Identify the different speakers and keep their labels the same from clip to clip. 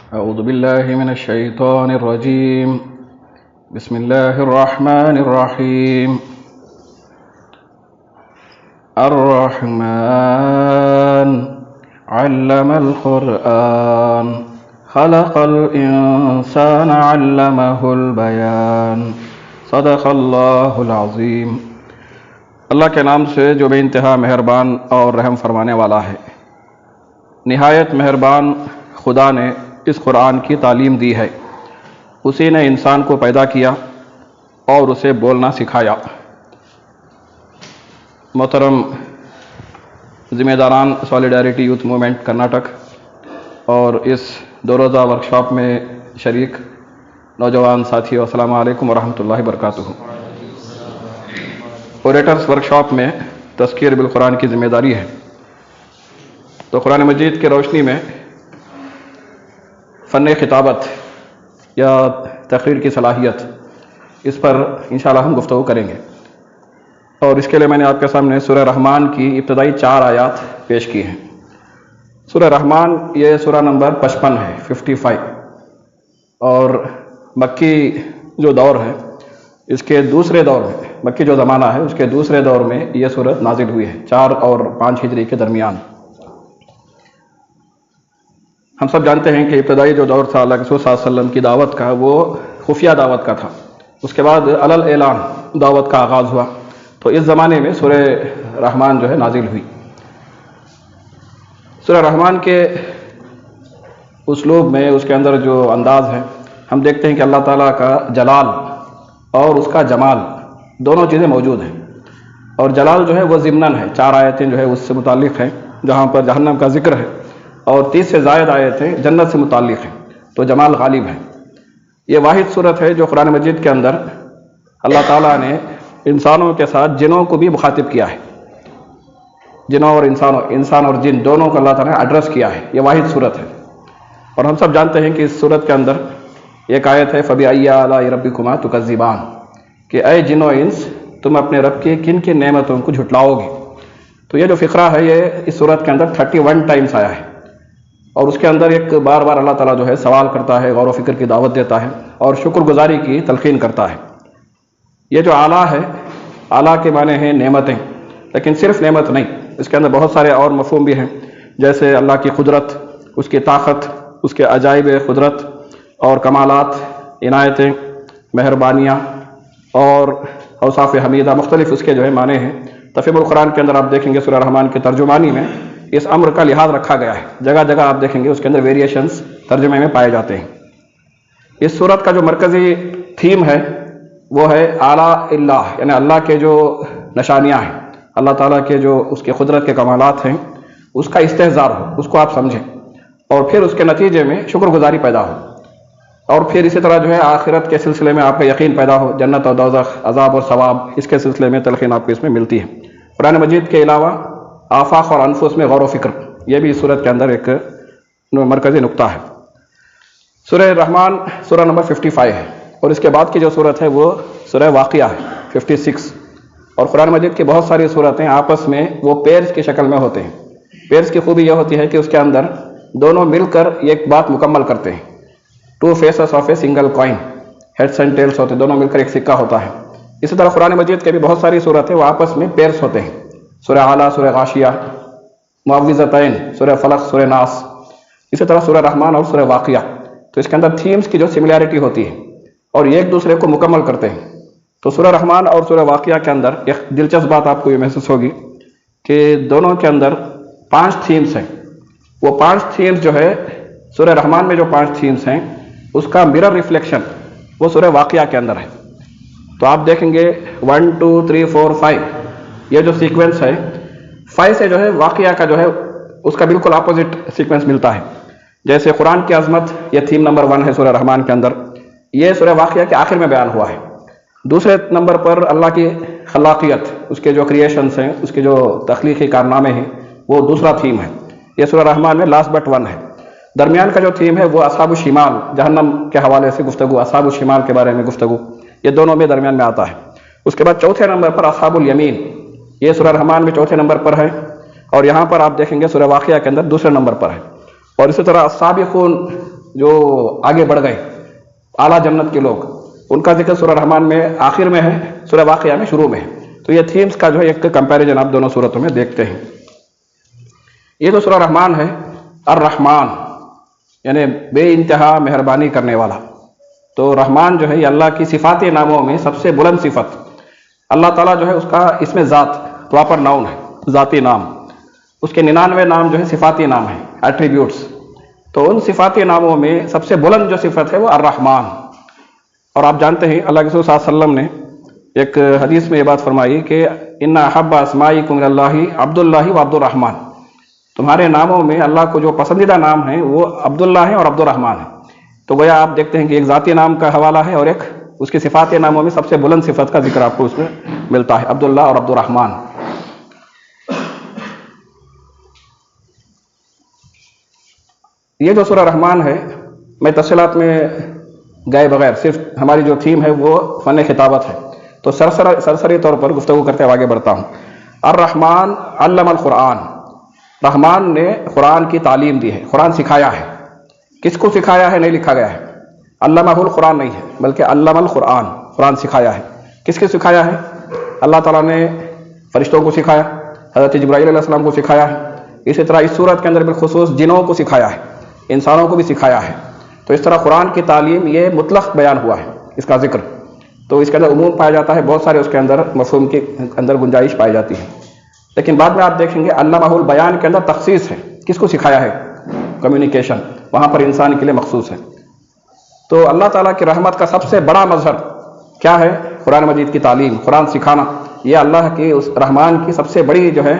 Speaker 1: أعوذ بالله من الشيطان الرجيم. بسم الله الرحمن الرحيم. الرحمن علم القرآن خلق الإنسان علمه البيان صدق اللہ العظیم. اللہ کے نام سے جو بے انتہا مہربان اور رحم فرمانے والا ہے. نہایت مہربان خدا نے اس قرآن کی تعلیم دی ہے. اسی نے انسان کو پیدا کیا اور اسے بولنا سکھایا. محترم ذمہ داران سالیڈیرٹی یوتھ موومنٹ کرناٹک اور اس دو روزہ ورکشاپ میں شریک نوجوان ساتھیوں، السلام علیکم ورحمۃ اللہ وبرکاتہ. اوریٹرس ورکشاپ میں تذکیر بالقرآن کی ذمہ داری ہے. تو قرآن مجید کی روشنی میں فن خطابت یا تقریر کی صلاحیت، اس پر انشاءاللہ ہم گفتگو کریں گے. اور اس کے لیے میں نے آپ کے سامنے سورہ رحمان کی ابتدائی 4 آیات پیش کی ہیں. سورہ رحمان یہ سورہ نمبر 55 ہے، 55، اور مکی جو دور ہے اس کے دوسرے دور میں، مکی جو زمانہ ہے اس کے دوسرے دور میں یہ سورت نازل ہوئی ہے، 4 اور 5 ہجری کے درمیان. ہم سب جانتے ہیں کہ ابتدائی جو دور تھا اللہ کے رسول صلی اللہ علیہ وسلم کی دعوت کا، وہ خفیہ دعوت کا تھا. اس کے بعد علل اعلان دعوت کا آغاز ہوا. تو اس زمانے میں سورہ رحمان جو ہے نازل ہوئی. سورہ رحمان کے اسلوب میں، اس کے اندر جو انداز ہے، ہم دیکھتے ہیں کہ اللہ تعالیٰ کا جلال اور اس کا جمال دونوں چیزیں موجود ہیں. اور جلال جو ہے وہ ضمناً ہے، 4 آیتیں جو ہے اس سے متعلق ہیں جہاں پر جہنم کا ذکر ہے، اور 30 سے زائد آیتیں جنت سے متعلق ہیں. تو جمال غالب ہے. یہ واحد صورت ہے جو قرآن مجید کے اندر اللہ تعالیٰ نے انسانوں کے ساتھ جنوں کو بھی مخاطب کیا ہے. جنوں اور انسان اور جن دونوں کو اللہ تعالیٰ نے ایڈریس کیا ہے. یہ واحد صورت ہے. اور ہم سب جانتے ہیں کہ اس صورت کے اندر ایک آیت ہے فَبِأَيِّ آلَاءِ رَبِّكُمَا تُكَذِّبَانِ، کہ اے جن و انس تم اپنے رب کی کن کن نعمتوں کو جھٹلاؤ گے. تو یہ جو فقرہ ہے یہ اس صورت کے اندر 31 ٹائمز آیا ہے. اور اس کے اندر ایک بار بار اللہ تعالیٰ جو ہے سوال کرتا ہے، غور و فکر کی دعوت دیتا ہے اور شکر گزاری کی تلقین کرتا ہے. یہ جو اعلیٰ ہے، اعلیٰ کے معنی ہیں نعمتیں، لیکن صرف نعمت نہیں، اس کے اندر بہت سارے اور مفہوم بھی ہیں، جیسے اللہ کی قدرت، اس کی طاقت، اس کے عجائب قدرت اور کمالات، عنایتیں، مہربانیاں اور اوصاف حمیدہ، مختلف اس کے جو ہے معنی ہیں. تفہیم القرآن کے اندر آپ دیکھیں گے سورہ رحمان کی ترجمانی میں اس امر کا لحاظ رکھا گیا ہے. جگہ جگہ آپ دیکھیں گے اس کے اندر ویریشنز ترجمے میں پائے جاتے ہیں. اس صورت کا جو مرکزی تھیم ہے وہ ہے اعلیٰ اللہ، یعنی اللہ کے جو نشانیاں ہیں، اللہ تعالیٰ کے جو اس کے قدرت کے کمالات ہیں، اس کا استحضار ہو، اس کو آپ سمجھیں، اور پھر اس کے نتیجے میں شکر گزاری پیدا ہو. اور پھر اسی طرح جو ہے آخرت کے سلسلے میں آپ کا یقین پیدا ہو، جنت اور دوزخ، عذاب اور ثواب، اس کے سلسلے میں تلقین آپ کو اس میں ملتی ہے. قرآن مجید کے علاوہ آفاق اور انفس میں غور و فکر، یہ بھی اس صورت کے اندر ایک مرکزی نقطہ ہے. سورہ رحمان سورہ نمبر 55 ہے، اور اس کے بعد کی جو صورت ہے وہ سورہ واقعہ ہے 56. اور قرآن مجید کی بہت ساری صورتیں آپس میں وہ پیئرز کی شکل میں ہوتے ہیں. پیئرز کی خوبی یہ ہوتی ہے کہ اس کے اندر دونوں مل کر ایک بات مکمل کرتے ہیں. 2 faces of a single coin، heads and tells ہوتے ہیں، دونوں مل کر ایک سکہ ہوتا ہے. اسی طرح قرآن مجید کے بھی بہت ساری صورتیں وہ آپس میں پیئرز ہوتے ہیں. سورہ اعلیٰ، سورہ غاشیہ، معوذتین، سورہ فلق، سورہ ناس، اسی طرح سورہ رحمان اور سورہ واقعہ. تو اس کے اندر تھیمز کی جو سملیرٹی ہوتی ہے اور یہ ایک دوسرے کو مکمل کرتے ہیں. تو سورہ رحمان اور سورہ واقعہ کے اندر ایک دلچسپ بات آپ کو یہ محسوس ہوگی کہ دونوں کے اندر 5 تھیمز ہیں. وہ 5 تھیمز جو ہے سورہ رحمان میں جو 5 تھیمز ہیں اس کا مرر ریفلیکشن وہ سورہ واقعہ کے اندر ہے. تو آپ دیکھیں گے 1 2 3 4 5، یہ جو سیکوینس ہے 5 سے جو ہے واقعہ کا جو ہے اس کا بالکل اپوزٹ سیکوینس ملتا ہے. جیسے قرآن کی عظمت، یہ تھیم نمبر 1 ہے سورہ رحمان کے اندر، یہ سورہ واقعہ کے آخر میں بیان ہوا ہے. دوسرے نمبر پر اللہ کی خلاقیت، اس کے جو کریشنز ہیں، اس کے جو تخلیقی کارنامے ہیں، وہ دوسرا تھیم ہے. یہ سورہ رحمان میں لاسٹ بٹ 1 ہے. درمیان کا جو تھیم ہے وہ اصحاب الشمال، جہنم کے حوالے سے گفتگو، اصحاب الشمال کے بارے میں گفتگو، یہ دونوں میں درمیان میں آتا ہے. اس کے بعد چوتھے نمبر پر اصحاب الیمین، یہ سورہ رحمان میں چوتھے نمبر پر ہے، اور یہاں پر آپ دیکھیں گے سورہ واقعہ کے اندر دوسرے نمبر پر ہے. اور اسی طرح السابقون جو آگے بڑھ گئے اعلیٰ جنت کے لوگ، ان کا ذکر سورہ رحمان میں آخر میں ہے، سورہ واقعہ میں شروع میں ہے. تو یہ تھیمز کا جو ہے ایک کمپیریزن آپ دونوں صورتوں میں دیکھتے ہیں. یہ جو سورہ رحمان ہے، الرحمن یعنی بے انتہا مہربانی کرنے والا. تو رحمان جو ہے یہ اللہ کی صفاتی ناموں میں سب سے بلند صفت. اللہ تعالیٰ جو ہے اس کا اس میں ذات پراپر ناؤن ہے، ذاتی نام. اس کے 99 نام جو ہے صفاتی نام ہیں، ایٹریبیوٹس. تو ان صفاتی ناموں میں سب سے بلند جو صفت ہے وہ الرحمن. اور آپ جانتے ہیں اللہ کے رسول صلی اللہ علیہ وسلم نے ایک حدیث میں یہ بات فرمائی کہ ان احب اسمائکم الی اللہ عبداللہ و عبد الرحمن. تمہارے ناموں میں اللہ کو جو پسندیدہ نام ہیں وہ عبداللہ ہیں اور عبد الرحمن ہیں. تو گویا آپ دیکھتے ہیں کہ ایک ذاتی نام کا حوالہ ہے اور ایک اس کی صفاتی ناموں میں سب سے بلند صفت کا ذکر آپ کو اس میں ملتا ہے، عبداللہ اور عبد الرحمن. یہ جو سورہ رحمان ہے، میں تفصیلات میں گئے بغیر صرف ہماری جو تھیم ہے وہ فن خطابت ہے، تو سرسری طور پر گفتگو کرتے ہوئے آگے بڑھتا ہوں. الرحمن علم القرآن. رحمان نے قرآن کی تعلیم دی ہے، قرآن سکھایا ہے. کس کو سکھایا ہے نہیں لکھا گیا ہے، علمہ القرآن نہیں ہے بلکہ علم القرآن، قرآن سکھایا ہے. کس کو سکھایا ہے؟ اللہ تعالیٰ نے فرشتوں کو سکھایا، حضرت جبرائیل علیہ السلام کو سکھایا ہے. اسی طرح اس صورت کے اندر بالخصوص جنوں کو سکھایا ہے، انسانوں کو بھی سکھایا ہے. تو اس طرح قرآن کی تعلیم یہ مطلق بیان ہوا ہے، اس کا ذکر. تو اس کے اندر عموم پایا جاتا ہے، بہت سارے اس کے اندر مفہوم کے اندر گنجائش پائی جاتی ہے. لیکن بعد میں آپ دیکھیں گے علمہ البیان کے اندر تخصیص ہے. کس کو سکھایا ہے؟ کمیونیکیشن، وہاں پر انسان کے لیے مخصوص ہے. تو اللہ تعالیٰ کی رحمت کا سب سے بڑا مظہر کیا ہے؟ قرآن مجید کی تعلیم، قرآن سکھانا. یہ اللہ کی اس رحمان کی سب سے بڑی جو ہے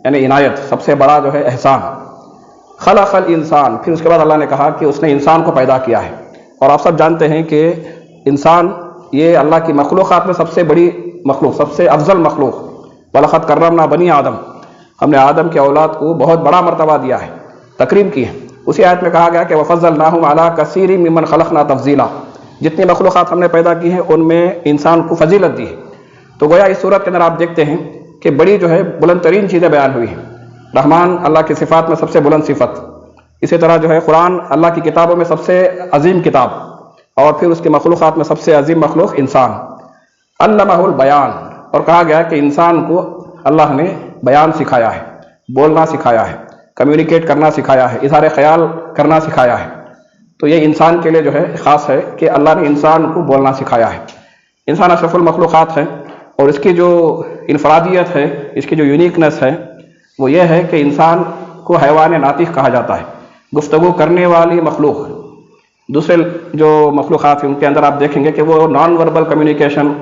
Speaker 1: یعنی عنایت، سب سے بڑا جو ہے احسان. خلق الانسان، پھر اس کے بعد اللہ نے کہا کہ اس نے انسان کو پیدا کیا ہے. اور آپ سب جانتے ہیں کہ انسان یہ اللہ کی مخلوقات میں سب سے بڑی مخلوق، سب سے افضل مخلوق. وَلَقَدْ كَرَّمْنَا بَنِي آدم، ہم نے آدم کے اولاد کو بہت بڑا مرتبہ دیا ہے، تکریم کی ہے. اسی آیت میں کہا گیا کہ وَفَضَّلْنَاهُمْ عَلَىٰ كَثِيرٍ مِّمَّنْ خَلَقْنَا تَفْضِيلًا. جتنی مخلوقات ہم نے پیدا کی ہیں ان میں انسان کو فضیلت دی ہے. تو گویا اس صورت کے اندر آپ دیکھتے ہیں کہ بڑی جو ہے بلند ترین چیزیں بیان ہوئی ہیں. رحمان اللہ کی صفات میں سب سے بلند صفت. اسی طرح جو ہے قرآن اللہ کی کتابوں میں سب سے عظیم کتاب، اور پھر اس کی مخلوقات میں سب سے عظیم مخلوق انسان. علمہ البیان، اور کہا گیا کہ انسان کو اللہ نے بیان سکھایا ہے، بولنا سکھایا ہے، کمیونیکیٹ کرنا سکھایا ہے، اظہار خیال کرنا سکھایا ہے. تو یہ انسان کے لیے جو ہے خاص ہے کہ اللہ نے انسان کو بولنا سکھایا ہے. انسان اشرف المخلوقات ہے، اور اس کی جو انفرادیت ہے، اس کی جو یونیکنس ہے وہ یہ ہے کہ انسان کو حیوان ناطق کہا جاتا ہے، گفتگو کرنے والی مخلوق. دوسرے جو مخلوقات ہیں ان کے اندر آپ دیکھیں گے کہ وہ non verbal communication,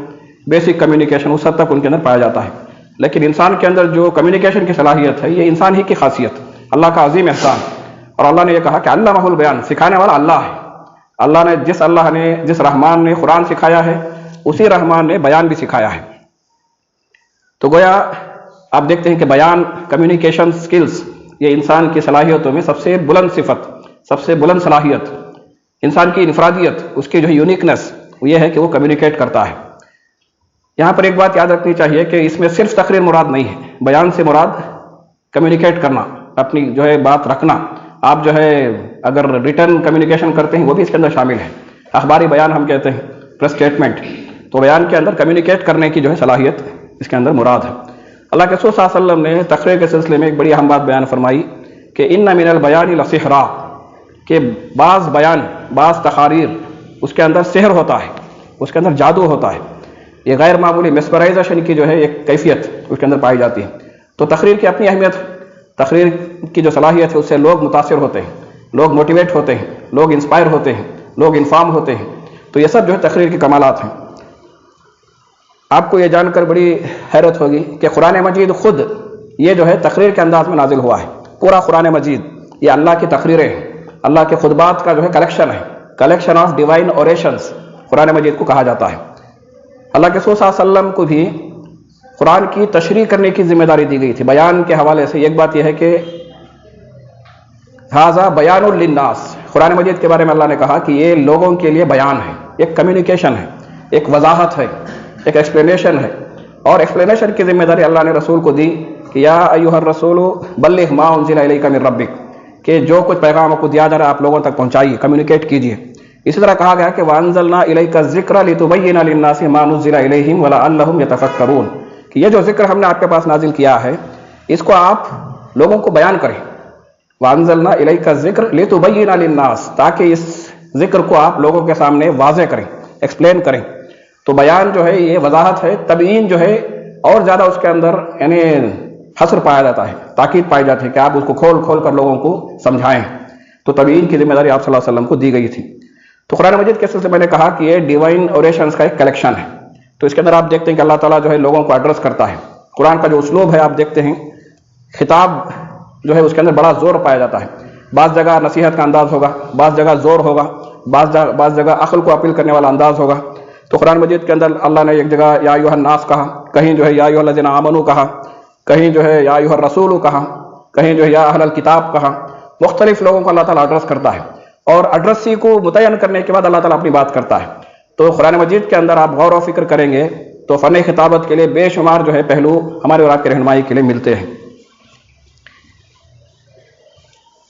Speaker 1: basic communication اس حد تک ان کے اندر پایا جاتا ہے. لیکن انسان کے اندر جو کمیونیکیشن کی صلاحیت ہے یہ انسان ہی کی خاصیت، اللہ کا عظیم احسان. اور اللہ نے یہ کہا کہ علمہ البیان، سکھانے والا اللہ ہے. اللہ نے جس رحمان نے قرآن سکھایا ہے اسی رحمان نے بیان بھی سکھایا ہے. تو گویا آپ دیکھتے ہیں کہ بیان، کمیونیکیشن سکلز، یہ انسان کی صلاحیتوں میں سب سے بلند صفت، سب سے بلند صلاحیت. انسان کی انفرادیت، اس کی جو یونیکنس وہ یہ ہے کہ وہ کمیونیکیٹ کرتا ہے. یہاں پر ایک بات یاد رکھنی چاہیے کہ اس میں صرف تقریر مراد نہیں ہے. بیان سے مراد کمیونیکیٹ کرنا، اپنی جو ہے بات رکھنا. آپ جو ہے اگر ریٹرن کمیونیکیشن کرتے ہیں وہ بھی اس کے اندر شامل ہے. اخباری بیان ہم کہتے ہیں، پریس اسٹیٹمنٹ. تو بیان کے اندر کمیونیکیٹ کرنے کی جو ہے صلاحیت اس کے اندر مراد ہے. اللہ کے رسول صلی اللہ علیہ وسلم نے تقریر کے سلسلے میں ایک بڑی اہم بات بیان فرمائی کہ ان من البیان لسحرا، کہ بعض بیان، بعض تقاریر اس کے اندر سحر ہوتا ہے، اس کے اندر جادو ہوتا ہے. یہ غیر معمولی میسمرائزیشن کی جو ہے ایک کیفیت اس کے اندر پائی جاتی ہے. تو تقریر کی اپنی اہمیت، تقریر کی جو صلاحیت ہے اس سے لوگ متاثر ہوتے ہیں، لوگ موٹیویٹ ہوتے ہیں، لوگ انسپائر ہوتے ہیں، لوگ انفارم ہوتے ہیں. تو یہ سب جو ہے تقریر کے کمالات ہیں. آپ کو یہ جان کر بڑی حیرت ہوگی کہ قرآن مجید خود یہ جو ہے تقریر کے انداز میں نازل ہوا ہے. پورا قرآن مجید یہ اللہ کی تقریریں ہیں، اللہ کے خطبات کا جو ہے کلیکشن ہے، کلیکشن آف ڈیوائن اوریشنز قرآن مجید کو کہا جاتا ہے. اللہ کے رسول صلی اللہ علیہ وسلم کو بھی قرآن کی تشریح کرنے کی ذمہ داری دی گئی تھی بیان کے حوالے سے. ایک بات یہ ہے کہ ھذا بیان للناس، قرآن مجید کے بارے میں اللہ نے کہا کہ یہ لوگوں کے لیے بیان ہے، ایک کمیونیکیشن ہے، ایک وضاحت ہے، ایک ایکسپلینیشن ہے. اور ایکسپلینیشن کی ذمہ داری اللہ نے رسول کو دی کہ یا ایھا الرسول بلغ ما انزل الیک من ربک، کہ جو کچھ پیغام آپ کو دیا جا رہا ہے آپ لوگوں تک پہنچائیے، کمیونیکیٹ کیجیے۔ اسی طرح کہا گیا کہ وَأَنزَلْنَا إِلَيْكَ الذِّكْرَ لِتُبَيِّنَ لِلنَّاسِ مَا نُزِّلَ إِلَيْهِمْ وَلَعَلَّهُمْ يَتَفَكَّرُونَ، کہ یہ جو ذکر ہم نے آپ کے پاس نازل کیا ہے اس کو آپ لوگوں کو بیان کریں۔ وَأَنزَلْنَا إِلَيْكَ الذِّكْرَ لِتُبَيِّنَ لِلنَّاسِ، تاکہ اس ذکر کو آپ لوگوں کے سامنے واضح کریں، ایکسپلین کریں۔ تو بیان جو ہے یہ وضاحت ہے، تبیین جو ہے اور زیادہ اس کے اندر یعنی حصر پایا جاتا ہے، تاکید پائی جاتی ہے کہ آپ اس کو کھول کھول کر لوگوں کو سمجھائیں۔ تو تبیین کی ذمہ داری آپ صلی اللہ علیہ وسلم کو دی گئی تھی۔ تو قرآن مجید کے سلسلے میں نے کہا کہ یہ ڈیوائن اوریشنز کا ایک کلیکشن ہے۔ تو اس کے اندر آپ دیکھتے ہیں کہ اللہ تعالیٰ جو ہے لوگوں کو ایڈریس کرتا ہے۔ قرآن کا جو اسلوب ہے آپ دیکھتے ہیں، خطاب جو ہے اس کے اندر بڑا زور پایا جاتا ہے۔ بعض جگہ نصیحت کا انداز ہوگا، بعض جگہ زور ہوگا، بعض جگہ عقل کو اپیل کرنے والا انداز ہوگا۔ تو قرآن مجید کے اندر اللہ نے ایک جگہ یا ایھا الناس کہا، کہیں جو ہے یا ایھا الذین آمنوا کہا، کہیں جو ہے یا ایھا الرسول کہا، کہیں جو ہے یا اہل الکتاب کہا۔ مختلف لوگوں کو اللہ تعالیٰ ایڈریس کرتا ہے، اور ایڈریسی کو متعین کرنے کے بعد اللہ تعالیٰ اپنی بات کرتا ہے۔ تو قرآن مجید کے اندر آپ غور و فکر کریں گے تو فن خطابت کے لیے بے شمار جو ہے پہلو ہمارے اور آپ کی رہنمائی کے لیے ملتے ہیں۔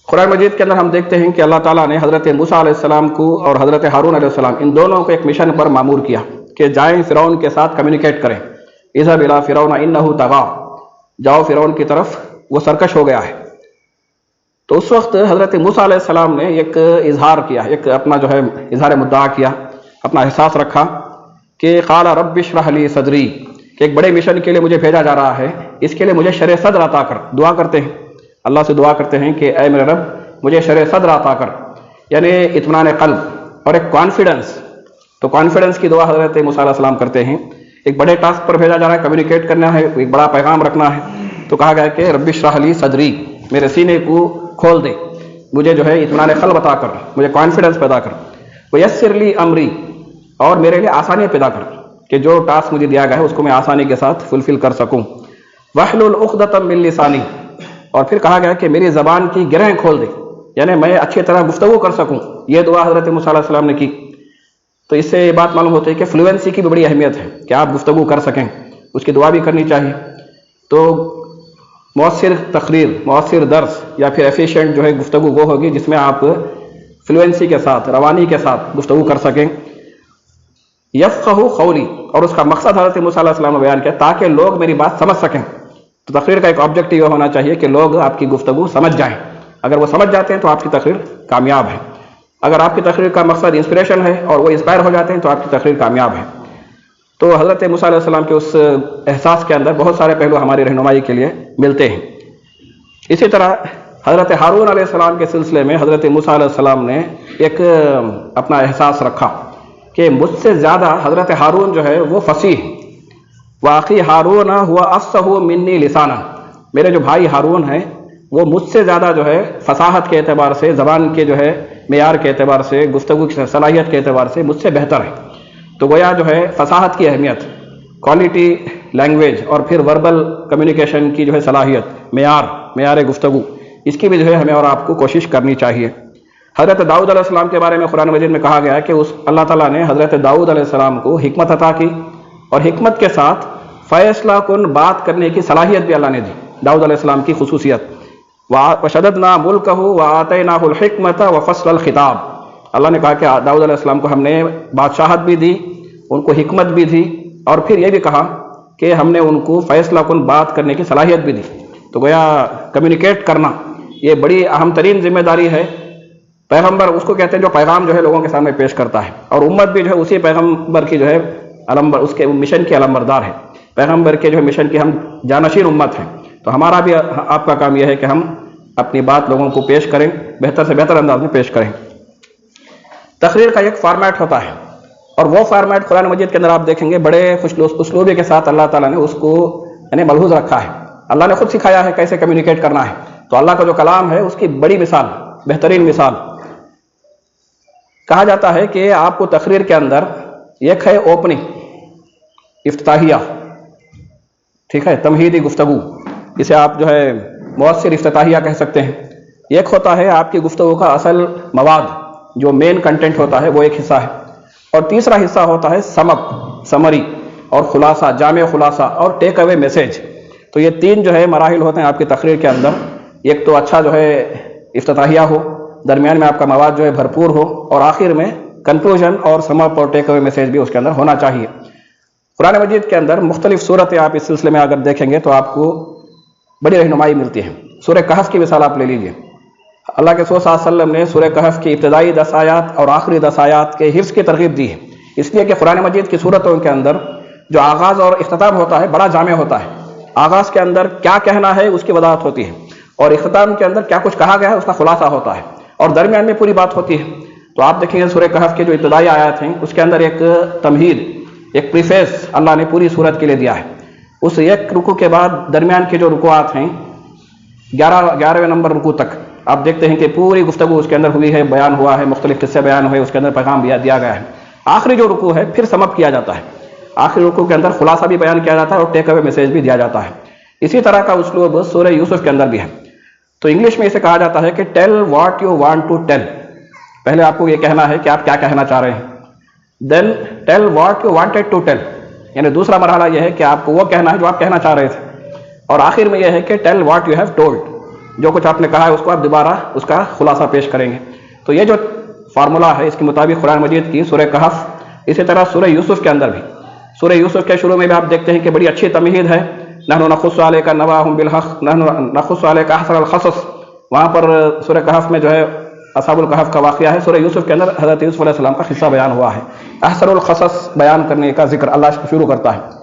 Speaker 1: قرآن مجید کے اندر ہم دیکھتے ہیں کہ اللہ تعالیٰ نے حضرت موسیٰ علیہ السلام کو اور حضرت ہارون علیہ السلام ان دونوں کو ایک مشن پر مامور کیا کہ جائیں فرعون کے ساتھ کمیونیکیٹ کریں۔ اذهب الى فرعون انه طغى، جاؤ فرعون کی طرف، وہ سرکش ہو گیا ہے۔ تو اس وقت حضرت موسیٰ علیہ السلام نے ایک اظہار کیا، ایک اپنا جو ہے اظہار مدعا کیا، اپنا احساس رکھا کہ قال رب اشرح لی صدری، کہ ایک بڑے مشن کے لیے مجھے بھیجا جا رہا ہے، اس کے لیے مجھے شرح صدر عطا کر۔ دعا کرتے ہیں، اللہ سے دعا کرتے ہیں کہ اے میرے رب مجھے شرح صدر عطا کر، یعنی اطمینان قلب اور ایک کانفیڈنس۔ تو کانفیڈنس کی دعا حضرت موسیٰ علیہ السلام کرتے ہیں۔ ایک بڑے ٹاسک پر بھیجا جا رہا ہے، کمیونیکیٹ کرنا ہے، ایک بڑا پیغام رکھنا ہے۔ تو کہا گیا کہ رب اشرح لی صدری، میرے سینے کو کھول دے، مجھے جو ہے اطمینان قلب عطا کر، مجھے کانفیڈنس پیدا کر۔ ویسر لی امری، اور میرے لیے آسانی پیدا کر کہ جو ٹاسک مجھے دیا گیا ہے اس کو میں آسانی کے ساتھ فلفل کر سکوں۔ واحلل عقدۃ من لسانی، اور پھر کہا گیا کہ میری زبان کی گرہیں کھول دے، یعنی میں اچھی طرح گفتگو کر سکوں۔ یہ دعا حضرت موسیٰ علیہ السلام نے کی۔ تو اس سے یہ بات معلوم ہوتی ہے کہ فلوئنسی کی بھی بڑی اہمیت ہے کہ آپ گفتگو کر سکیں، اس کی دعا بھی کرنی چاہیے۔ تو مؤثر تقریر، مؤثر درس یا پھر ایفیشینٹ جو ہے گفتگو وہ ہوگی جس میں آپ فلوئنسی کے ساتھ، روانی کے ساتھ گفتگو کر سکیں۔ یفقہوا قولی، اور اس کا مقصد حضرت موسیٰ علیہ السلام نے بیان کیا تاکہ لوگ میری بات سمجھ سکیں۔ تو تقریر کا ایک آبجیکٹو یہ ہونا چاہیے کہ لوگ آپ کی گفتگو سمجھ جائیں۔ اگر وہ سمجھ جاتے ہیں تو آپ کی تقریر کامیاب ہے۔ اگر آپ کی تقریر کا مقصد انسپریشن ہے اور وہ انسپائر ہو جاتے ہیں تو آپ کی تقریر کامیاب ہے۔ تو حضرت موسیٰ علیہ السلام کے اس احساس کے اندر بہت سارے پہلو ہماری رہنمائی کے لیے ملتے ہیں۔ اسی طرح حضرت ہارون علیہ السلام کے سلسلے میں حضرت موسیٰ علیہ السلام نے ایک اپنا احساس رکھا کہ مجھ سے زیادہ حضرت ہارون جو ہے وہ فصیح، واقعی ہارون ہوا افصح منی لسانا، میرے جو بھائی ہارون ہیں وہ مجھ سے زیادہ جو ہے فصاحت کے اعتبار سے، زبان کے جو ہے معیار کے اعتبار سے، گفتگو کی صلاحیت کے اعتبار سے مجھ سے بہتر ہے۔ تو گویا جو ہے فصاحت کی اہمیت، کوالٹی لینگویج اور پھر وربل کمیونیکیشن کی جو ہے صلاحیت، معیار گفتگو، اس کی بھی جو ہے ہمیں اور آپ کو کوشش کرنی چاہیے۔ حضرت داؤد علیہ السلام کے بارے میں قرآن مجید میں کہا گیا ہے کہ اللہ تعالیٰ نے حضرت داؤد علیہ السلام کو حکمت عطا کی، اور حکمت کے ساتھ فیصلہ کن بات کرنے کی صلاحیت بھی اللہ نے دی، داؤد علیہ السلام کی خصوصیت۔ وَشَدَدْنَا مُلْكَهُ وَآتَيْنَاهُ الْحِكْمَةَ وَفَصْلَ الْخِطَابِ، اللہ نے کہا کہ داؤد علیہ السلام کو ہم نے بادشاہت بھی دی، ان کو حکمت بھی دی، اور پھر یہ بھی کہا کہ ہم نے ان کو فیصلہ کن بات کرنے کی صلاحیت بھی دی۔ تو گویا کمیونیکیٹ کرنا یہ بڑی اہم ترین ذمہ داری ہے۔ پیغمبر اس کو کہتے ہیں جو پیغام جو ہے لوگوں کے سامنے پیش کرتا ہے، اور امت بھی جو ہے اسی پیغمبر کی جو ہے اس کے مشن کی علمبردار ہے۔ پیغمبر کے جو ہے مشن کی ہم جانشین امت ہیں۔ تو ہمارا بھی آپ کا کام یہ ہے کہ ہم اپنی بات لوگوں کو پیش کریں، بہتر سے بہتر انداز میں پیش کریں۔ تقریر کا ایک فارمیٹ ہوتا ہے، اور وہ فارمیٹ قرآن مجید کے اندر آپ دیکھیں گے بڑے خوش اسلوبی کے ساتھ اللہ تعالیٰ نے اس کو یعنی ملحوظ رکھا ہے۔ اللہ نے خود سکھایا ہے کیسے کمیونیکیٹ کرنا ہے۔ تو اللہ کا جو کلام ہے اس کی بڑی مثال، بہترین مثال، کہا جاتا ہے کہ آپ کو تقریر کے اندر ایک ہے اوپننگ، افتتاحیہ، ٹھیک ہے، تمہیدی گفتگو، اسے آپ جو ہے مؤثر افتتاحیہ کہہ سکتے ہیں۔ ایک ہوتا ہے آپ کی گفتگو کا اصل مواد، جو مین کنٹینٹ ہوتا ہے وہ ایک حصہ ہے، اور تیسرا حصہ ہوتا ہے سمری اور خلاصہ، جامع خلاصہ اور ٹیک اوے میسج۔ تو یہ تین جو ہے مراحل ہوتے ہیں آپ کی تقریر کے اندر۔ ایک تو اچھا جو ہے افتتاحیہ ہو، درمیان میں آپ کا مواد جو ہے بھرپور ہو، اور آخر میں کنکلوژن اور سم اپ اور ٹیک اوے میسیج بھی اس کے اندر ہونا چاہیے۔ قرآن مجید کے اندر مختلف صورتیں آپ اس سلسلے میں اگر دیکھیں گے تو آپ کو بڑی رہنمائی ملتی ہے۔ سورہ کہف کی مثال آپ لے لیجئے، اللہ کے رسول صلی اللہ علیہ وسلم نے سورہ کہف کی ابتدائی 10 آیات اور آخری 10 آیات کے حفظ کی ترغیب دی ہے، اس لیے کہ قرآن مجید کی صورتوں کے اندر جو آغاز اور اختتام ہوتا ہے بڑا جامع ہوتا ہے۔ آغاز کے اندر کیا کہنا ہے اس کی وضاحت ہوتی ہے، اور اختتام کے اندر کیا کچھ کہا گیا ہے اس کا خلاصہ ہوتا ہے، اور درمیان میں پوری بات ہوتی ہے۔ تو آپ دیکھیں گے سورہ کہف کے جو ابتدائی آیات ہیں اس کے اندر ایک تمہید، ایک پریفیس اللہ نے پوری سورت کے لیے دیا ہے۔ اس ایک رکوع کے بعد درمیان کے جو رکوعات ہیں 11ویں نمبر رکوع تک آپ دیکھتے ہیں کہ پوری گفتگو اس کے اندر ہوئی ہے، بیان ہوا ہے، مختلف قصے بیان ہوئے، اس کے اندر پیغام دیا گیا ہے۔ آخری جو رکوع ہے پھر سم اپ کیا جاتا ہے، آخری رکوع کے اندر خلاصہ بھی بیان کیا جاتا ہے اور ٹیک اوے میسیج بھی دیا جاتا ہے۔ اسی طرح کا اسلوب سورہ یوسف کے اندر بھی ہے۔ تو انگلش میں اسے کہا جاتا ہے کہ tell what you want to tell, پہلے آپ کو یہ کہنا ہے کہ آپ کیا کہنا چاہ رہے ہیں، then tell what you wanted to tell, یعنی دوسرا مرحلہ یہ ہے کہ آپ کو وہ کہنا ہے جو آپ کہنا چاہ رہے تھے، اور آخر میں یہ ہے کہ tell what you have told, جو کچھ آپ نے کہا ہے اس کو آپ دوبارہ اس کا خلاصہ پیش کریں گے۔ تو یہ جو فارمولا ہے اس کے مطابق قرآن مجید کی سورہ کہف، اسی طرح سورہ یوسف کے اندر بھی، سورہ یوسف کے شروع میں بھی آپ دیکھتے ہیں کہ بڑی اچھی تمہید ہے، نحن نقص علیک نبأہم بالحق، نحن نقص علیک احسن القصص، وہاں پر سورہ کہف میں جو ہے اصحاب الکہف کا واقعہ ہے، سورہ یوسف کے اندر حضرت یوسف علیہ السلام کا قصہ بیان ہوا ہے، احسن القصص بیان کرنے کا ذکر اللہ شروع کرتا ہے۔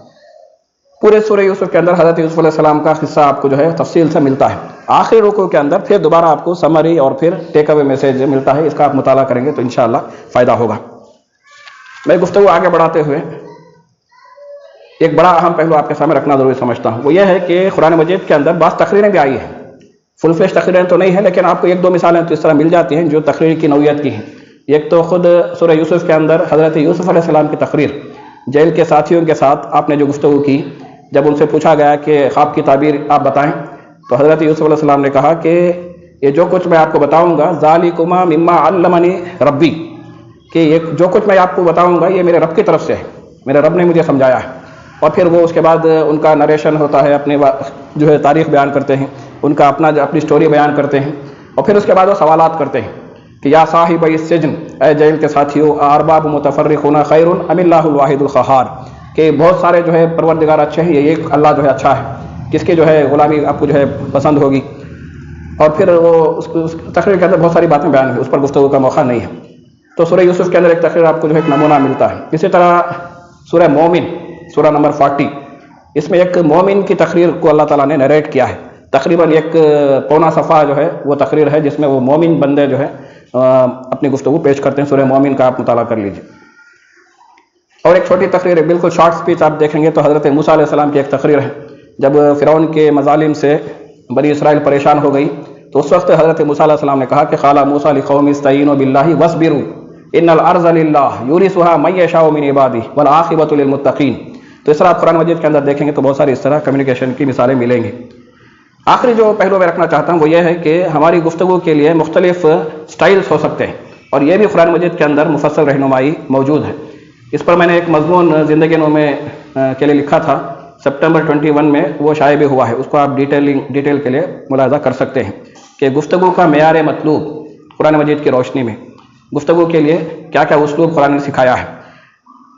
Speaker 1: پورے سورہ یوسف کے اندر حضرت یوسف علیہ السلام کا قصہ آپ کو جو ہے تفصیل سے ملتا ہے۔ آخری رکوع کے اندر پھر دوبارہ آپ کو سمری اور پھر ٹیک اوے میسیج ملتا ہے، اس کا آپ مطالعہ کریں گے تو انشاءاللہ فائدہ ہوگا۔ میں گفتگو آگے بڑھاتے ہوئے ایک بڑا اہم پہلو آپ کے سامنے رکھنا ضروری سمجھتا ہوں، وہ یہ ہے کہ قرآن مجید کے اندر بعض تقریریں بھی آئی ہیں، فل فلیش تقریریں تو نہیں ہیں لیکن آپ کو ایک دو مثالیں تو اس طرح مل جاتی ہیں جو تقریر کی نوعیت کی ہیں۔ ایک تو خود سورہ یوسف کے اندر حضرت یوسف علیہ السلام کی تقریر، جیل کے ساتھیوں کے ساتھ آپ نے جو گفتگو کی، جب ان سے پوچھا گیا کہ خواب کی تعبیر آپ بتائیں تو حضرت یوسف علیہ السلام نے کہا کہ یہ جو کچھ میں آپ کو بتاؤں گا ذالکما مما علمنی ربی، کہ یہ جو کچھ میں آپ کو بتاؤں گا یہ میرے رب کی طرف سے ہے، میرے رب نے مجھے سمجھایا ہے۔ اور پھر وہ اس کے بعد ان کا نریشن ہوتا ہے، اپنے جو ہے تاریخ بیان کرتے ہیں، ان کا اپنی سٹوری بیان کرتے ہیں، اور پھر اس کے بعد وہ سوالات کرتے ہیں کہ یا صاحب السجن، اے جیل کے ساتھیوں، ارباب متفرقون خیر ام اللہ الواحد القہار، کہ بہت سارے جو ہے پروردگار اچھے ہیں، یہ ایک اللہ جو ہے اچھا ہے، کس کی جو ہے غلامی آپ کو جو ہے پسند ہوگی۔ اور پھر وہ اس تقریر کے اندر بہت ساری باتیں بیان ہوئی، اس پر گفتگو کا موقع نہیں ہے۔ تو سورہ یوسف کے اندر ایک تقریر آپ کو جو ہے ایک نمونہ ملتا ہے۔ اسی طرح سورہ مومن، سورہ نمبر 40، اس میں ایک مومن کی تقریر کو اللہ تعالیٰ نے نریٹ کیا ہے، تقریباً ایک پونا صفحہ جو ہے وہ تقریر ہے جس میں وہ مومن بندے جو ہے اپنی گفتگو پیش کرتے ہیں۔ سورہ مومن کا آپ مطالعہ کر لیجیے۔ اور ایک چھوٹی تقریر ہے، بالکل شارٹ سپیچ آپ دیکھیں گے تو حضرت موسیٰ علیہ السلام کی ایک تقریر ہے، جب فرعون کے مظالم سے بنی اسرائیل پریشان ہو گئی تو اس وقت حضرت موسیٰ علیہ السلام نے کہا کہ قال موسیٰ لقومہ استعینوا باللہ واصبروا ان الارض للہ یورثها من یشاء من عبادہ والعاقبۃ للمتقین۔ تو اس طرح آپ قرآن مجید کے اندر دیکھیں گے تو بہت ساری اس طرح کمیونیکیشن کی مثالیں ملیں گی۔ آخری جو پہلو میں رکھنا چاہتا ہوں وہ یہ ہے کہ ہماری گفتگو کے لیے مختلف سٹائلز ہو سکتے ہیں، اور یہ بھی قرآن مجید کے اندر مفصل رہنمائی موجود ہے۔ اس پر میں نے ایک مضمون زندگی نو میں کے لیے لکھا تھا، سپٹمبر 21 میں وہ شائع بھی ہوا ہے، اس کو آپ ڈیٹیل کے لیے ملاحظہ کر سکتے ہیں کہ گفتگو کا معیار مطلوب قرآن مجید کی روشنی میں گفتگو کے لیے کیا کیا اسلوب قرآن نے سکھایا ہے۔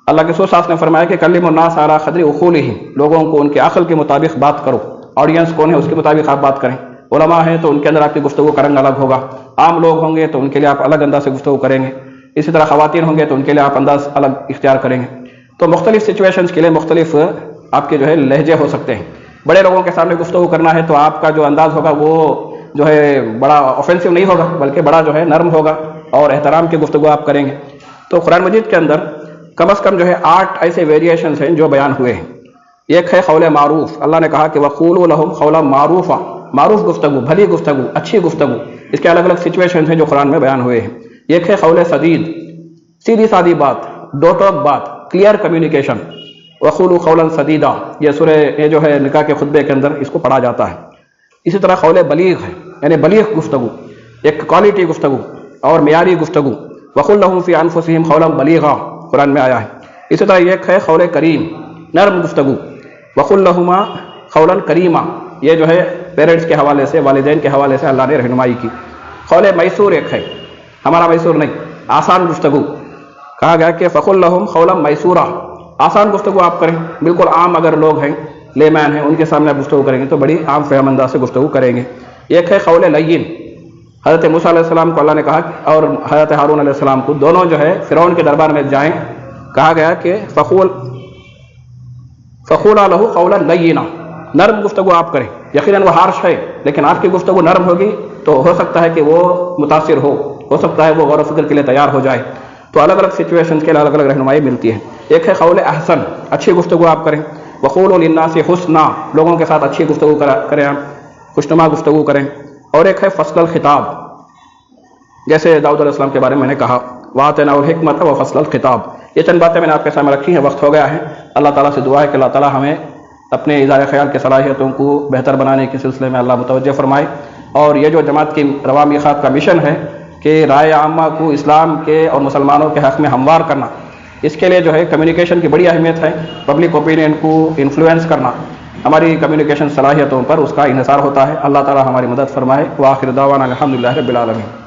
Speaker 1: اللہ کے رسول صلی اللہ علیہ وسلم نے فرمایا کہ کلم الناس علی قدر عقولہم، لوگوں کو ان کے عقل کے مطابق بات کرو، آڈینس کون ہے اس کے مطابق آپ بات کریں۔ علماء ہیں تو ان کے اندر آپ کی گفتگو کا رنگ الگ ہوگا، عام لوگ ہوں گے تو ان کے لیے آپ الگ انداز سے گفتگو کریں گے، اسی طرح خواتین ہوں گے تو ان کے لیے آپ انداز الگ اختیار کریں گے۔ تو مختلف سچویشنز کے لیے مختلف آپ کے جو ہے لہجے ہو سکتے ہیں۔ بڑے لوگوں کے سامنے گفتگو کرنا ہے تو آپ کا جو انداز ہوگا وہ جو ہے بڑا آفینسو نہیں ہوگا، بلکہ بڑا جو ہے نرم ہوگا اور احترام کی گفتگو آپ کریں گے۔ تو قرآن مجید کے اندر کم از کم جو ہے 8 ایسے ویریشنز ہیں جو بیان ہوئے ہیں۔ ایک ہے قول معروف، اللہ نے کہا کہ وقولوا لهم قولا معروفا، معروف گفتگو، بھلی گفتگو، اچھی گفتگو، اس کے الگ الگ سچویشنز ہیں جو قرآن میں بیان ہوئے ہیں۔ ایک ہے قول سدید، سیدھی سادی بات، دو ٹوک بات، کلیئر کمیونیکیشن، وقولوا قولا سدیدا، یہ جو ہے نکاح کے خطبے کے اندر اس کو پڑھا جاتا ہے۔ اسی طرح قول بلیغ ہے، یعنی بلیغ گفتگو، ایک کوالٹی گفتگو اور معیاری گفتگو، وقل لهم فی انفسہم قولا بلیغا قرآن میں آیا ہے۔ اسی طرح ایک ہے قول کریم، نرم گفتگو، وقل لهما قولا کریما، یہ جو ہے پیرنٹس کے حوالے سے، والدین کے حوالے سے اللہ نے رہنمائی کی۔ قول میسور ایک ہے، ہمارا میسور نہیں، آسان گفتگو کہا گیا کہ فقل لہم قولا میسورا، آسان گفتگو آپ کریں، بالکل عام اگر لوگ ہیں لے مین ہیں ان کے سامنے آپ گفتگو کریں گے تو بڑی عام فہم انداز سے گفتگو کریں گے۔ ایک ہے قول لین، حضرت موسیٰ علیہ السلام کو اللہ نے کہا اور حضرت ہارون علیہ السلام کو دونوں جو ہے فرعون کے دربار میں جائیں، کہا گیا کہ فقولا لہ قولا لینا، نرم گفتگو آپ کریں، یقیناً وہ ہارش ہے لیکن آپ کی گفتگو نرم ہوگی تو ہو سکتا ہے کہ وہ متاثر ہو سکتا ہے وہ غور و فکر کے لیے تیار ہو جائے۔ تو الگ الگ سچویشنز کے لیے الگ الگ رہنمائی ملتی ہے۔ ایک ہے قول احسن، اچھی گفتگو آپ کریں، وقولوا للناس حسنا، لوگوں کے ساتھ اچھی گفتگو کریں آپ، خوشنما گفتگو کریں۔ اور ایک ہے فصل الخطاب، جیسے داؤد علیہ السلام کے بارے میں نے کہا وَآتَيْنَاهُ الْحِكْمَةَ وَفَصْلَ الْخِطَابِ، یہ چند باتیں میں نے آپ کے سامنے رکھی ہیں، وقت ہو گیا ہے۔ اللہ تعالیٰ سے دعا ہے کہ اللہ تعالیٰ ہمیں اپنے اظہار خیال کی صلاحیتوں کو بہتر بنانے کے سلسلے میں اللہ متوجہ فرمائے، اور یہ جو جماعت کی رواں میقات کا مشن ہے کہ رائے عامہ کو اسلام کے اور مسلمانوں کے حق میں ہموار کرنا، اس کے لیے جو ہے کمیونیکیشن کی بڑی اہمیت ہے، پبلک اوپینین کو انفلوئنس کرنا ہماری کمیونیکیشن صلاحیتوں پر اس کا انحصار ہوتا ہے۔ اللہ تعالیٰ ہماری مدد فرمائے۔ وآخر دعوانا الحمدللہ رب العالمین۔